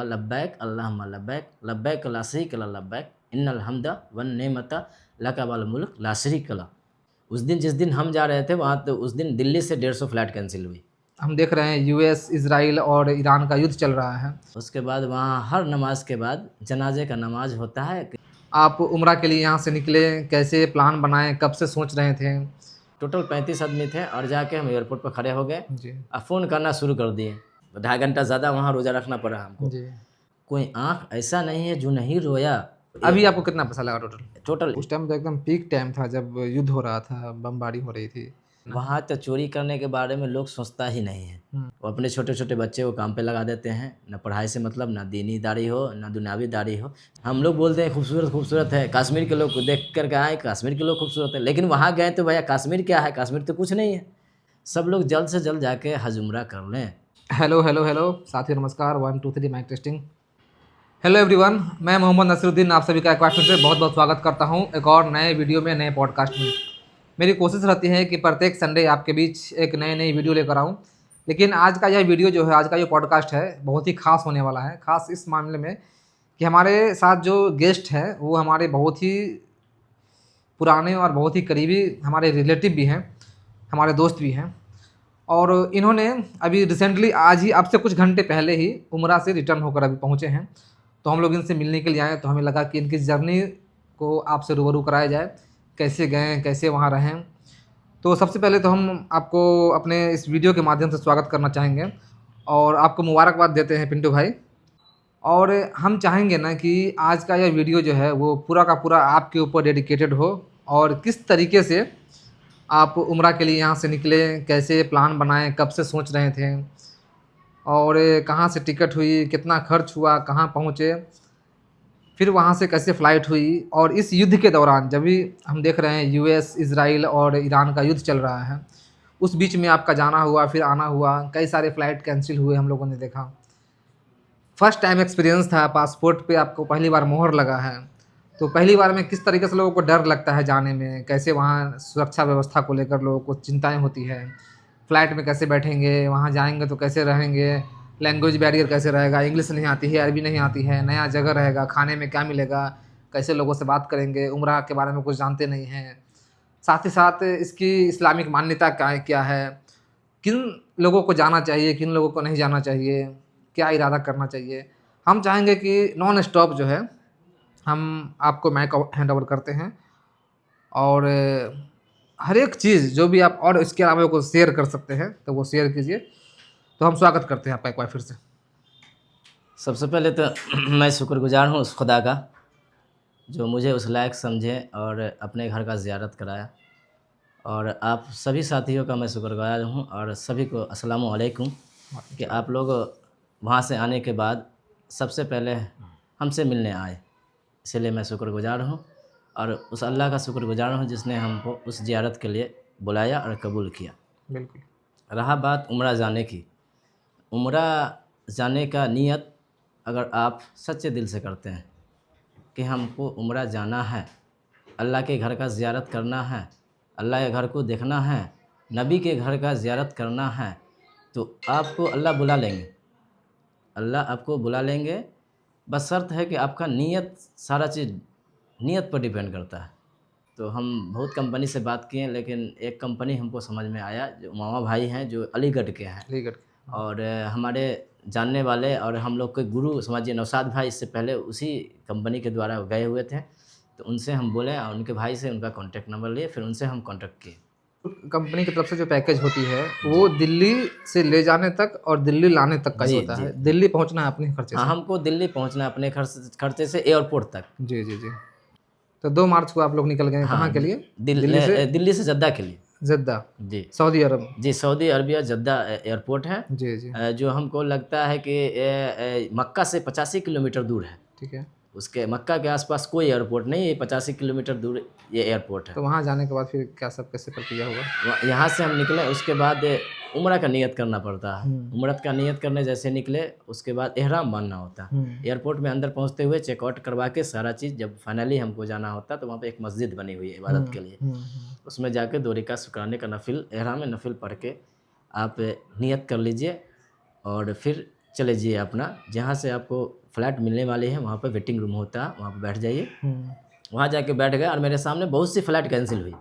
लब्बैक अल्लाहुम्मा लब्बैक लब्बैक ला शरीका लक लब्बैक इन्नल हम्दा वन नेमता लका वल मुल्क ला शरीका लक। उस दिन जिस दिन हम जा रहे थे वहाँ तो उस दिन दिल्ली से 150 फ्लाइट कैंसिल हुई। हम देख रहे हैं यूएस, इजराइल और ईरान का युद्ध चल रहा है। उसके बाद वहाँ हर नमाज के बाद जनाजे का नमाज होता है। आप उम्रा के लिए यहाँ से निकले, कैसे प्लान बनाए, कब से सोच रहे थे? टोटल 35 आदमी थे और जाके हम एयरपोर्ट पर खड़े हो गए जी और फ़ोन करना शुरू कर दिए। 2.5 घंटा ज़्यादा वहाँ रोज़ा रखना पड़ा हमको। जी। कोई आँख ऐसा नहीं है जो नहीं रोया। अभी आपको कितना पैसा लगा टोटल? टोटल उस टाइम तो एकदम पीक टाइम था जब युद्ध हो रहा था, बमबारी हो रही थी। वहाँ तो चोरी करने के बारे में लोग सोचता ही नहीं है। वो अपने छोटे छोटे बच्चे को काम पे लगा देते हैं, ना पढ़ाई से मतलब, ना दीनी दारी हो ना दुनियावी दारी हो। हम लोग बोलते हैं खूबसूरत खूबसूरत है, कश्मीर के लोग को देख कर के आए कश्मीर के लोग खूबसूरत है, लेकिन वहाँ गए तो भैया कश्मीर क्या है, कश्मीर तो कुछ नहीं है। सब लोग जल्द से जल्द जाके हज उम्रा कर लें। हेलो हेलो हेलो साथियों, नमस्कार। 1 2 3 माइक टेस्टिंग। हेलो एवरीवन, मैं मोहम्मद नसीरुद्दीन आप सभी का एक बार फिर से बहुत बहुत स्वागत करता हूं एक और नए वीडियो में, नए पॉडकास्ट में। मेरी कोशिश रहती है कि प्रत्येक संडे आपके बीच एक नई वीडियो लेकर आऊं, लेकिन आज का यह वीडियो जो है, आज का जो पॉडकास्ट है, बहुत ही खास होने वाला है। खास इस मामले में कि हमारे साथ जो गेस्ट हैं वो हमारे बहुत ही पुराने और बहुत ही करीबी हमारे रिलेटिव भी हैं, हमारे दोस्त भी हैं। और इन्होंने अभी रिसेंटली आज ही, अब से कुछ घंटे पहले ही उम्रा से रिटर्न होकर अभी पहुँचे हैं। तो हम लोग इनसे मिलने के लिए आए, तो हमें लगा कि इनकी जर्नी को आपसे रूबरू कराया जाए, कैसे गए, कैसे वहाँ रहें। तो सबसे पहले तो हम आपको अपने इस वीडियो के माध्यम से स्वागत करना चाहेंगे और आपको मुबारकबाद देते हैं पिंटू भाई। और हम चाहेंगे ना कि आज का यह वीडियो जो है वो पूरा का पूरा आपके ऊपर डेडिकेटेड हो, और किस तरीके से आप उम्रा के लिए यहाँ से निकले, कैसे प्लान बनाए, कब से सोच रहे थे, और कहाँ से टिकट हुई, कितना खर्च हुआ, कहाँ पहुँचे, फिर वहाँ से कैसे फ़्लाइट हुई। और इस युद्ध के दौरान जब भी हम देख रहे हैं यूएस, इजराइल और ईरान का युद्ध चल रहा है, उस बीच में आपका जाना हुआ, फिर आना हुआ, कई सारे फ़्लाइट कैंसिल हुए, हम लोगों ने देखा। फर्स्ट टाइम एक्सपीरियंस था, पासपोर्ट पे आपको पहली बार मोहर लगा है। तो पहली बार में किस तरीके से लोगों को डर लगता है जाने में, कैसे वहाँ सुरक्षा व्यवस्था को लेकर लोगों को चिंताएं होती है, फ़्लाइट में कैसे बैठेंगे, वहाँ जाएंगे तो कैसे रहेंगे, लैंग्वेज बैरियर कैसे रहेगा, इंग्लिश नहीं आती है, अरबी नहीं आती है, नया जगह रहेगा, खाने में क्या मिलेगा, कैसे लोगों से बात करेंगे, उम्रा के बारे में कुछ जानते नहीं हैं। साथ ही साथ इसकी इस्लामिक मान्यता क्या है, किन लोगों को जाना चाहिए, किन लोगों को नहीं जाना चाहिए, क्या इरादा करना चाहिए। हम चाहेंगे कि नॉन स्टॉप जो है, हम आपको माइक हैंड ओवर करते हैं, और हर एक चीज़ जो भी आप और इसके अलावा को शेयर कर सकते हैं तो वो शेयर कीजिए। तो हम स्वागत करते हैं आपका एक बार फिर से। सबसे पहले तो मैं शुक्रगुजार हूँ उस खुदा का जो मुझे उस लायक समझे और अपने घर का ज़ियारत कराया। और आप सभी साथियों का मैं शुक्रगुजार हूँ और सभी को अस्सलामु अलैकुम कि आप लोग वहाँ से आने के बाद सबसे पहले हमसे मिलने आए, इसलिए मैं शुक्रगुजार हूँ। और उस अल्लाह का शुक्रगुजार हूँ जिसने हमको उस ज़ियारत के लिए बुलाया और कबूल किया। बिल्कुल। रहा बात उम्रा जाने की, उम्रा जाने का नियत अगर आप सच्चे दिल से करते हैं कि हमको उम्रा जाना है, अल्लाह के घर का ज़ियारत करना है, अल्लाह के घर को देखना है, नबी के घर का ज़ियारत करना है, तो आपको अल्लाह बुला लेंगे, अल्लाह आपको बुला लेंगे। बस शर्त है कि आपका नीयत, सारा चीज़ नीयत पर डिपेंड करता है। तो हम बहुत कंपनी से बात किए, लेकिन एक कंपनी हमको समझ में आया, जो मामा भाई हैं जो अलीगढ़ के हैं, अलीगढ़। और हमारे जानने वाले और हम लोग के गुरु समझिए नौशाद भाई, इससे पहले उसी कंपनी के द्वारा गए हुए थे। तो उनसे हम बोले और उनके भाई से उनका कॉन्टैक्ट नंबर लिए, फिर उनसे हम कॉन्टैक्ट किए। कंपनी की तरफ से जो पैकेज होती है वो दिल्ली से ले जाने तक और दिल्ली लाने तक का ही जी होता जी है। दिल्ली पहुंचना है अपने खर्चे हाँ, से। हमको दिल्ली पहुंचना है अपने खर्चे से एयरपोर्ट तक। जी जी जी। तो 2 मार्च को आप लोग निकल गए हाँ, कहाँ के लिए? दिल्ली से दिल्ली से जद्दा के लिए। जद्दा, जी सऊदी अरब। जी, सऊदी अरबिया जद्दा एयरपोर्ट है। जी जी। जो हमको लगता है कि मक्का से 85 किलोमीटर दूर है। ठीक है। उसके मक्का के आसपास कोई एयरपोर्ट नहीं है, 85 किलोमीटर दूर ये एयरपोर्ट है। तो वहाँ जाने के बाद फिर क्या सब कैसे प्रक्रिया हुआ? यहाँ से हम निकले, उसके बाद उम्रा का नियत करना पड़ता है। उम्रत का नियत करने जैसे निकले, उसके बाद एहराम बांधना होता है। एयरपोर्ट में अंदर पहुँचते हुए चेकआउट करवा के सारा चीज़, जब फाइनली हमको जाना होता तो वहाँ पे एक मस्जिद बनी हुई है इबादत के लिए, उसमें जाके 2 रकात शुक्राने का नफिल, एहराम में नफिल पढ़ के आप नियत कर लीजिए और फिर चले जाइए अपना, जहाँ से आपको फ़्लैट मिलने वाली है वहाँ पर वेटिंग रूम होता है, वहाँ पर बैठ जाइए। वहाँ जाके बैठ गए और मेरे सामने बहुत सी फ़्लाइट कैंसिल हुई।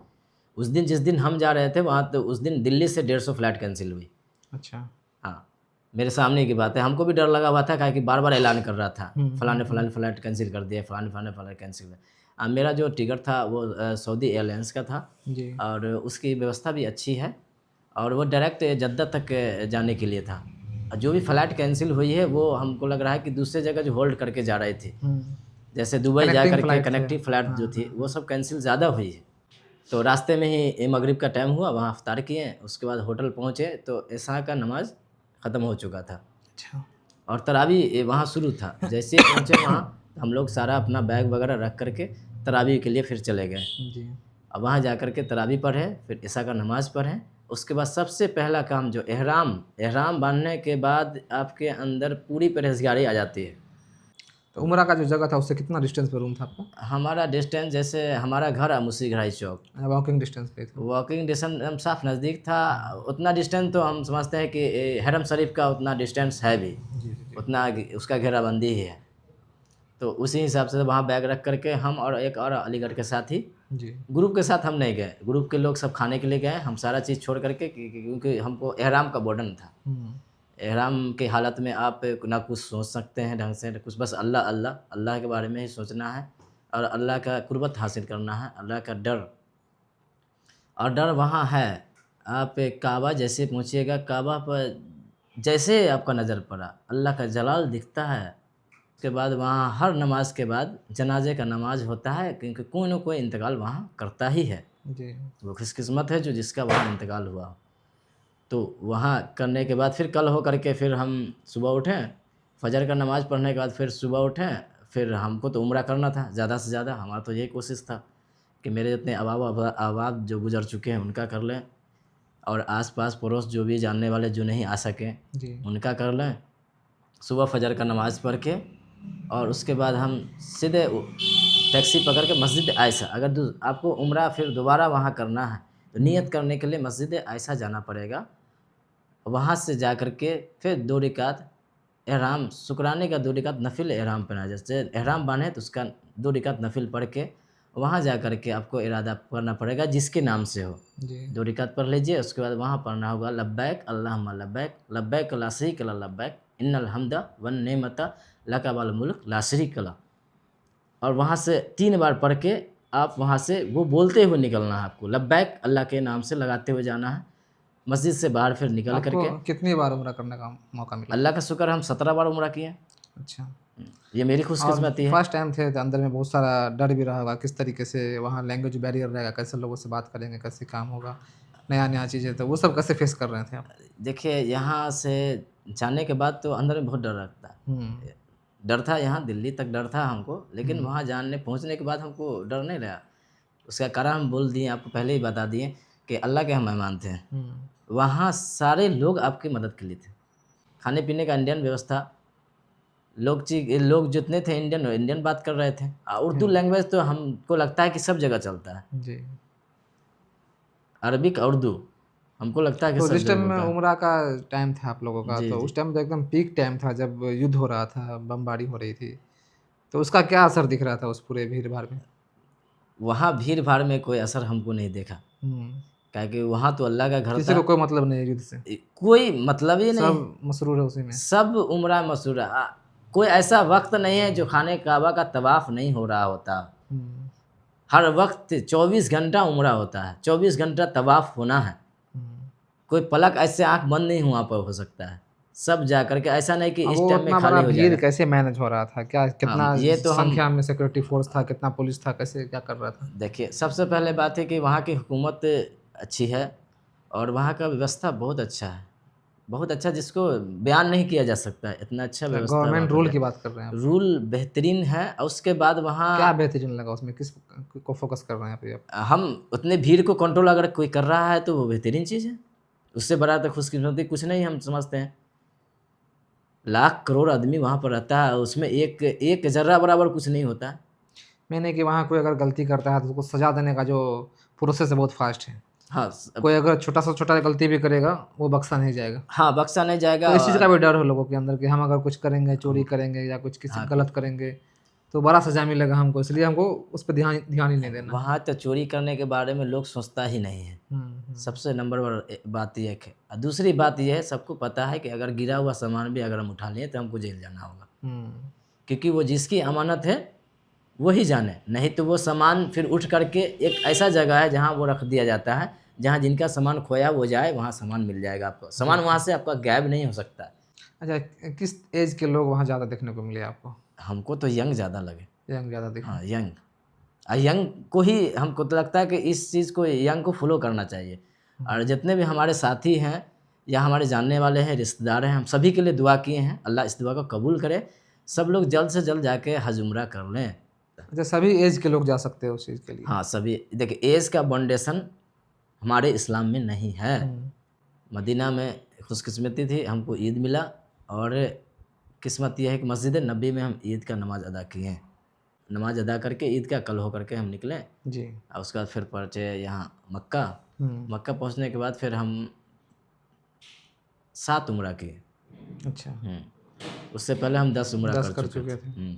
उस दिन जिस दिन हम जा रहे थे वहाँ, तो उस दिन दिल्ली से 150 फ़्लाइट कैंसिल हुई। अच्छा। हाँ, मेरे सामने की बात है। हमको भी डर लगा हुआ था, काहे कि बार-बार ऐलान कर रहा था, फलाने-फलाने फ़्लाइट कैंसिल कर दिए, फलाने-फलाने फ़्लाइट कैंसिल कर। मेरा जो टिकट था वो सऊदी एयरलाइंस का था जी। और उसकी व्यवस्था भी अच्छी है और वो डायरेक्ट जद्दा तक जाने के लिए था। जो भी फ़्लाइट कैंसिल हुई है वो हमको लग रहा है कि दूसरे जगह जो होल्ड करके जा रही थी, जैसे दुबई जा कनेक्टिंग कर के फ्लाइट थे। कनेक्टिंग फ़्लाइट जो थी वो सब कैंसिल ज़्यादा हुई है। तो रास्ते में ही मगरिब का टाइम हुआ, वहाँ इफ्तार किए, उसके बाद होटल पहुँचे तो इशा का नमाज़ ख़त्म हो चुका था अच्छा। और तरावी वहाँ शुरू था। जैसे ही पहुँचे वहाँ, हम लोग सारा अपना बैग वगैरह रख कर के तरावी के लिए फिर चले गए। जी। अब वहाँ जा कर के तरावी पढ़े, फिर इशा का नमाज़ पढ़ें। उसके बाद सबसे पहला काम जो एहराम बाँधने के बाद आपके अंदर पूरी परहेज़गारी आ जाती है। तो उमरा का जो जगह था उससे कितना डिस्टेंस पे रूम था आपका? हमारा डिस्टेंस, जैसे हमारा घर है मुसी घराई चौक, वॉकिंग डिस्टेंस पे था? वॉकिंग डिस्टेंस एकदम साफ नज़दीक था। उतना डिस्टेंस तो हम समझते हैं कि हरम शरीफ का उतना डिस्टेंस है भी, जी, जी, जी। उतना उसका घेराबंदी ही है। तो उसी हिसाब से वहाँ बैग रख करके हम और एक और अलीगढ़ के साथी, जी। ग्रुप के साथ हम नहीं गए, ग्रुप के लोग सब खाने के लिए गए, हम सारा चीज़ छोड़ करके, क्योंकि हमको एहराम का बर्डन था। एहराम की हालत में आप ना कुछ सोच सकते हैं ढंग से, ना कुछ, बस अल्लाह अल्लाह अल्लाह के बारे में ही सोचना है और अल्लाह का कुर्बत हासिल करना है, अल्लाह का डर। और डर वहाँ है, आप काबा जैसे पहुँचिएगा, काबा पर जैसे आपका नज़र पड़ा अल्लाह का जलाल दिखता है। उसके बाद वहाँ हर नमाज के बाद जनाजे का नमाज होता है, क्योंकि कोई ना कोई इंतकाल वहाँ करता ही है। जी। वो खुशकिस्मत है जो जिसका वहाँ इंतकाल हुआ हो। तो वहाँ करने के बाद फिर कल हो करके फिर हम सुबह उठें, फजर का नमाज़ पढ़ने के बाद फिर सुबह उठें, फिर हमको तो उम्रा करना था ज़्यादा से ज़्यादा, हमारा तो यही कोशिश था कि मेरे जितने अहबाब जो गुजर चुके हैं उनका कर लें और आस-पास पड़ोस जो भी जानने वाले जो नहीं आ सकें जी। उनका कर लें। सुबह फजर का नमाज़ पढ़ के और उसके बाद हम सीधे टैक्सी पकड़ के मस्जिद आयशा, अगर आपको उम्रा फिर दोबारा वहाँ करना है तो नियत करने के लिए मस्जिद आयशा जाना पड़ेगा। वहाँ से जा कर के फिर 2 रिकात एहराम, शुक्राने का 2 रिकात नफ़िल एहराम पढ़ना, जैसे एहराम बाँधे तो उसका 2 रिकात नफ़िल पढ़ के वहाँ जा कर के आपको इरादा करना पड़ेगा जिसके नाम से हो। जी। 2 रिकात पढ़ लीजिए, उसके बाद वहाँ पढ़ना होगा लब्बैक अल्लाहुम्मा लब्बैक, लब्बैक ला शरीक लक लब्बैक, इन्नल हम्दा वन नेमता लका वल मुल्क ला शरीक लक। और वहाँ से 3 बार पढ़ के आप वहाँ से वो बोलते हुए निकलना है आपको, लब्बैक अल्लाह के नाम से लगाते हुए जाना है। मस्जिद से बाहर फिर निकल कर आपको के, कितनी बार उम्रा करने का मौका मिला? अल्लाह का शुक्र हम 17 बार उम्रा किए। अच्छा। ये मेरी और खुशकिस्मती है। फर्स्ट टाइम थे तो अंदर में बहुत सारा डर भी रहा होगा, किस तरीके से वहाँ लैंग्वेज बैरियर रहेगा, कैसे लोगों से बात करेंगे, कैसे काम होगा, नया-नया चीज़ें, तो वो सब कैसे फेस कर रहे थे आप? देखिए यहाँ से जाने के बाद तो अंदर में बहुत डर लगता है। डर था, यहाँ दिल्ली तक डर था हमको, लेकिन वहाँ जाने पहुँचने के बाद हमको डर नहीं लगा। उसका कारण हम बोल दिए, आपको पहले ही बता दिए कि अल्लाह के हम मेहमान थे। वहाँ सारे लोग आपकी मदद के लिए थे। खाने पीने का इंडियन व्यवस्था, लोग जितने थे इंडियन बात कर रहे थे। उर्दू लैंग्वेज तो हमको लगता है कि सब जगह चलता है, जी। अरबिक उर्दू हमको लगता है कि तो सब जिस टाइम जगह में होता है। उम्रा का टाइम था आप लोगों का, जी, तो जी। उस टाइम तो एकदम पीक टाइम था जब युद्ध हो रहा था, बमबारी हो रही थी। तो उसका क्या असर दिख रहा था उस पूरे भीड़-भाड़ में? वहाँ भीड़-भाड़ में कोई असर हमको नहीं देखा, काहे कि वहाँ तो अल्लाह का घर किसी था। को कोई मतलब नहीं है युद्ध से, कोई मतलब ही नहीं है। सब मसरूर है उसी में। सब उम्रा मसूरा, कोई ऐसा वक्त नहीं है जो खाने काबा का तवाफ़ नहीं हो रहा होता। हुँ। हर वक्त 24 घंटा उम्रा होता है, 24 घंटा तवाफ़ होना है। कोई पलक ऐसे आँख बंद नहीं वहाँ पर हो सकता है। सब जा कर के, ऐसा नहीं कि अब इस वो टाइम में उतना बड़ा खाली हो भीड़ जाएगा। कैसे मैनेज हो रहा था? क्या कितना ये तो हम संख्या में सिक्योरिटी फ़ोर्स था, कितना पुलिस था, कैसे क्या कर रहा था? देखिए, सबसे पहले बात है कि वहाँ की हुकूमत अच्छी है और वहाँ का व्यवस्था बहुत अच्छा है। बहुत अच्छा, जिसको बयान नहीं किया जा सकता है, इतना अच्छा अच्छा, व्यवस्था वहाँ गवर्नमेंट पर रूल है। की बात कर रहे हैं आप। रूल बेहतरीन है और उसके बाद वहाँ क्या बेहतरीन लगा उसमें? किस को फ़ोकस कर रहे हैं आप ये? हम उतने भीड़ को कंट्रोल अगर कोई कर रहा है तो वो बेहतरीन चीज़ है। उससे बड़ा तो खुशकिस्मती कुछ नहीं हम समझते हैं। लाख करोड़ आदमी वहाँ पर रहता है, उसमें एक ज़र्रा बराबर कुछ नहीं होता है। मैंने कि वहाँ कोई अगर गलती करता है तो उसको सज़ा देने का जो प्रोसेस है बहुत फ़ास्ट है। हाँ कोई अगर छोटा सा छोटा गलती भी करेगा वो बख्शा नहीं जाएगा। हाँ, बख्शा नहीं जाएगा। तो इस चीज़ का और भी डर है लोगों के अंदर कि हम अगर कुछ करेंगे, चोरी करेंगे या कुछ किसी हाँ, गलत करेंगे तो बड़ा सजा मिलेगा हमको, इसलिए हमको उस पर ध्यान ध्यान ही नहीं देना। वहाँ तो चोरी करने के बारे में लोग सोचता ही नहीं है। हम्म। सबसे नंबर वन बात यह है। और दूसरी बात यह है, सबको पता है कि अगर गिरा हुआ सामान भी अगर हम उठा लें तो हमको जेल जाना होगा, हम्म। क्योंकि वो जिसकी अमानत है वही जाने। नहीं तो वो सामान फिर उठ करके एक ऐसा जगह है जहाँ वो रख दिया जाता है, जहाँ जिनका सामान खोया वो जाए वहाँ सामान मिल जाएगा आपको। सामान वहाँ से आपका गायब नहीं हो सकता। अच्छा, किस एज के लोग वहाँ ज़्यादा देखने को मिले आपको? हमको तो यंग ज़्यादा लगे। यंग ज़्यादा दिखे? हाँ, यंग। यंग को ही हमको तो लगता है कि इस चीज़ को, यंग को फॉलो करना चाहिए। और जितने भी हमारे साथी हैं या हमारे जानने वाले हैं, रिश्तेदार हैं, हम सभी के लिए दुआ किए हैं। अल्लाह इस दुआ को कबूल करे। सब लोग जल्द से जल्द जाके हज उम्रा कर लें। अच्छा, सभी एज के लोग जा सकते हैं उस चीज़ के लिए? हाँ, सभी। देखिए, एज का बाउंडेशन हमारे इस्लाम में नहीं है। मदीना में खुशकिस्मती थी, हमको ईद मिला, और किस्मत यह है कि मस्जिद नबी में हम ईद का नमाज़ अदा किए हैं। नमाज अदा करके ईद का कल हो करके हम निकले जी। और उसके बाद फिर पहुँचे यहाँ मक्का। मक्का पहुँचने के बाद फिर हम 7 उम्रा किए। अच्छा, उससे पहले हम 10 उम्रा 10 कर चुके थे।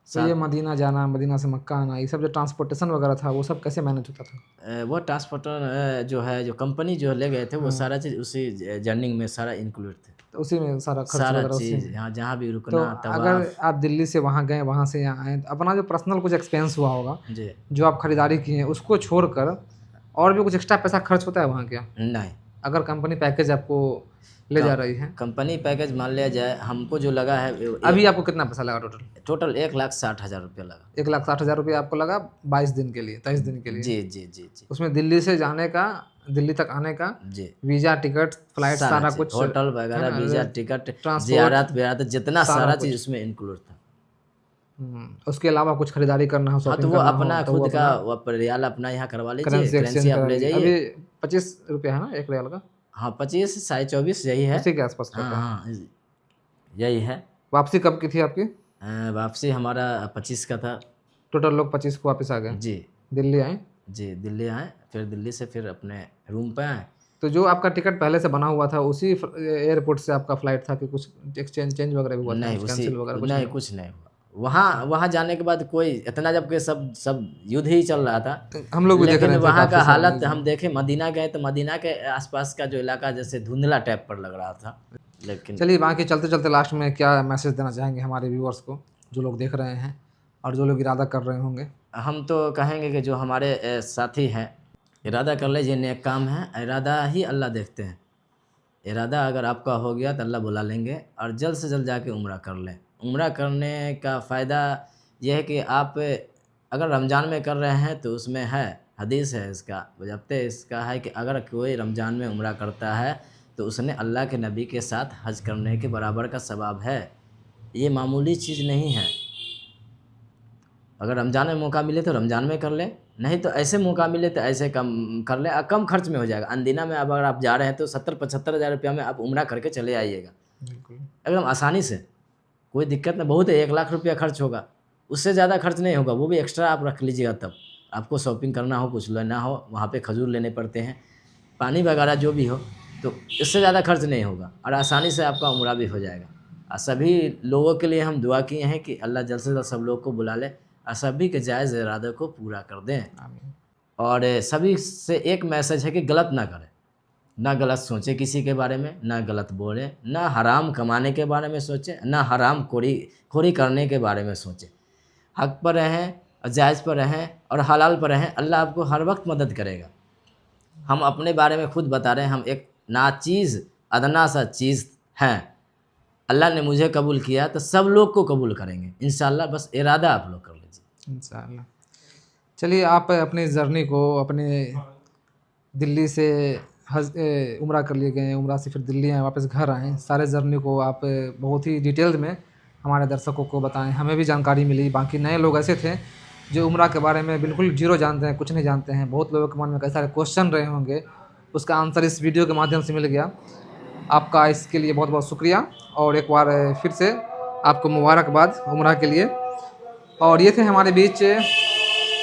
तो ये मदीना जाना, मदीना से मक्का आना, ये सब जो ट्रांसपोर्टेशन वगैरह था वो सब कैसे मैनेज होता था? वो ट्रांसपोर्टर जो है, जो कंपनी जो ले गए थे, वो सारा चीज़ उसी जर्नी में सारा इंक्लूड थे। तो उसी में सारा खर्च सारा वगैरह उसी चीज़, में? यहाँ जहाँ भी तो रुकना, अगर तवाफ। आप दिल्ली से वहाँ गए, वहाँ से यहाँ आए, तो अपना जो पर्सनल कुछ एक्सपेंस हुआ होगा जी। जो आप खरीदारी किए हैं उसको छोड़कर और भी कुछ एक्स्ट्रा पैसा खर्च होता है वहाँ क्या? नहीं, अगर कंपनी पैकेज आपको ले जा रही है? कंपनी पैकेज मान लिया जाए, हमको जो लगा है अभी आपको कितना पैसा लगा टोटल? टोटल 1,60,000 रुपया लगा। 1,60,000 रुपये आपको लगा 22 दिन के लिए, 23 दिन के लिए? जी जी जी जी उसमें दिल्ली से जाने का, दिल्ली तक आने का, जी, वीज़ा, टिकट, फ्लाइट, सारा चीज़, कुछ, होटल वगैरह, है ना, वीज़ा, टिकट, ट्रांसपोर्ट, ज़ियारत वियारत, जितना सारा चीज़ कुछ। उसमें इंक्लूड था। उसके अलावा कुछ खरीदारी करना हो, हाँ, तो शॉपिंग वो करना हो अपना तो वो खुद का अपना वो रियाल अपना यहाँ करवा लीजिए, करेंसी करेंसी एक्सचेंज आप करा ले लीजिए। जाइए। अभी 25 रुपये है ना एक रियाल का? हाँ, 25 साढ़े 24 यही है। उसी के आसपास हाँ रहता है। हाँ, यही है। वापसी कब की थी आपकी? वापसी हमारा 25 का था। टोटल लोग 25 को वापस आ गए? जी दिल्ली आए? जी, दिल्ली आए, फिर दिल्ली से फिर अपने रूम पे आए। तो जो आपका टिकट पहले से बना हुआ था उसी एयरपोर्ट से आपका फ्लाइट था कि कुछ चेंज वगैरह भी हुआ था, नहीं, कुछ उसी कैंसिल वगैरह कुछ नहीं, नहीं? कुछ नहीं हुआ। वहाँ जाने के बाद कोई इतना, जबकि सब युद्ध ही चल रहा था, हम लोग भी देख रहे लेकिन थे वहाँ काफी का सारे हालत न्यूज़ हम में। देखे। मदीना गए तो मदीना के आसपास का जो इलाका जैसे धुंधला टाइप पर लग रहा था, लेकिन चलिए, बाकी चलते चलते लास्ट में क्या मैसेज देना चाहेंगे हमारे व्यूअर्स को, जो लोग देख रहे हैं और जो लोग इरादा कर रहे होंगे? हम तो कहेंगे कि जो हमारे साथी हैं, इरादा कर लीजिए, नेक काम है, इरादा ही अल्लाह देखते हैं। इरादा अगर आपका हो गया तो अल्लाह बुला लेंगे, और जल्द से जल्द जाके उम्रा कर लें। उम्रा करने का फ़ायदा यह है कि आप अगर रमज़ान में कर रहे हैं तो उसमें है, हदीस है इसका, बजाते इसका है कि अगर कोई रमज़ान में उम्रा करता है तो उसने अल्लाह के नबी के साथ हज करने के बराबर का सवाब है। ये मामूली चीज़ नहीं है। अगर रमज़ान में मौका मिले तो रमज़ान में कर लें, नहीं तो ऐसे मौका मिले तो ऐसे कम कर लें, कम खर्च में हो जाएगा। अंदीना में अब अगर आप जा रहे हैं तो 70-75 हज़ार रुपया में आप उम्रा करके चले आइएगा, बिल्कुल एकदम आसानी से, कोई दिक्कत नहीं। बहुत है, 1 लाख रुपया खर्च होगा, उससे ज़्यादा खर्च नहीं होगा। वो भी एक्स्ट्रा आप रख लीजिएगा, तब आपको शॉपिंग करना हो, कुछ लेना हो, वहाँ पे खजूर लेने पड़ते हैं, पानी वगैरह जो भी हो, तो इससे ज़्यादा खर्च नहीं होगा और आसानी से आपका उम्रा भी हो जाएगा। और सभी लोगों के लिए हम दुआ किए हैं कि अल्लाह जल्द से जल्द सब लोग को बुला ले और सभी के जायज़ इरादे को पूरा कर दें। आमीन। और सभी से एक मैसेज है कि गलत ना करें, ना गलत सोचें किसी के बारे में, ना गलत बोलें, ना हराम कमाने के बारे में सोचें, ना हराम खोरी करने के बारे में सोचें। हक पर रहें, जायज़ पर रहें और हलाल पर रहें, अल्लाह आपको हर वक्त मदद करेगा। हम अपने बारे में खुद बता रहे हैं, हम एक नाचीज़ अदना सा चीज़ हैं। अल्लाह ने मुझे कबूल किया तो सब लोग को कबूल करेंगे इंशाअल्लाह, बस इरादा आप लोग कर लीजिए इंशाअल्लाह। चलिए, आप अपनी जर्नी को, अपने दिल्ली से उम्रा कर लिए गए, उम्रा से फिर दिल्ली आए, वापस घर आए, सारे जर्नी को आप बहुत ही डिटेल में हमारे दर्शकों को बताएं, हमें भी जानकारी मिली। बाकी नए लोग ऐसे थे जो उम्रा के बारे में बिल्कुल जीरो जानते हैं, कुछ नहीं जानते हैं। बहुत लोगों के मन में कई सारे क्वेश्चन रहे होंगे, उसका आंसर इस वीडियो के माध्यम से मिल गया। आपका इसके लिए बहुत बहुत शुक्रिया और एक बार फिर से आपको मुबारकबाद उम्रा के लिए। और ये थे हमारे बीच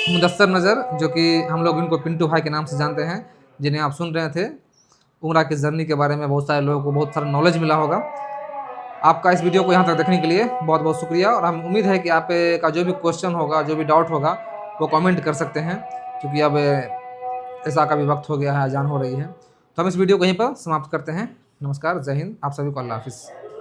मुदस्सर नज़र, जो कि हम लोग इनको पिंटू भाई के नाम से जानते हैं। जिन्हें आप सुन रहे थे। उम्रा की जर्नी के बारे में बहुत सारे लोगों को बहुत सारा नॉलेज मिला होगा। आपका इस वीडियो को यहाँ तक देखने के लिए बहुत बहुत शुक्रिया, और हम उम्मीद है कि आप का जो भी क्वेश्चन होगा, जो भी डाउट होगा, वो कमेंट कर सकते हैं, क्योंकि अब ऐसा का भी वक्त हो गया है, अजान हो रही है। तो हम इस वीडियो को यहीं पर समाप्त करते हैं। नमस्कार, जय हिंद, आप सभी को अल्लाह हाफिज़।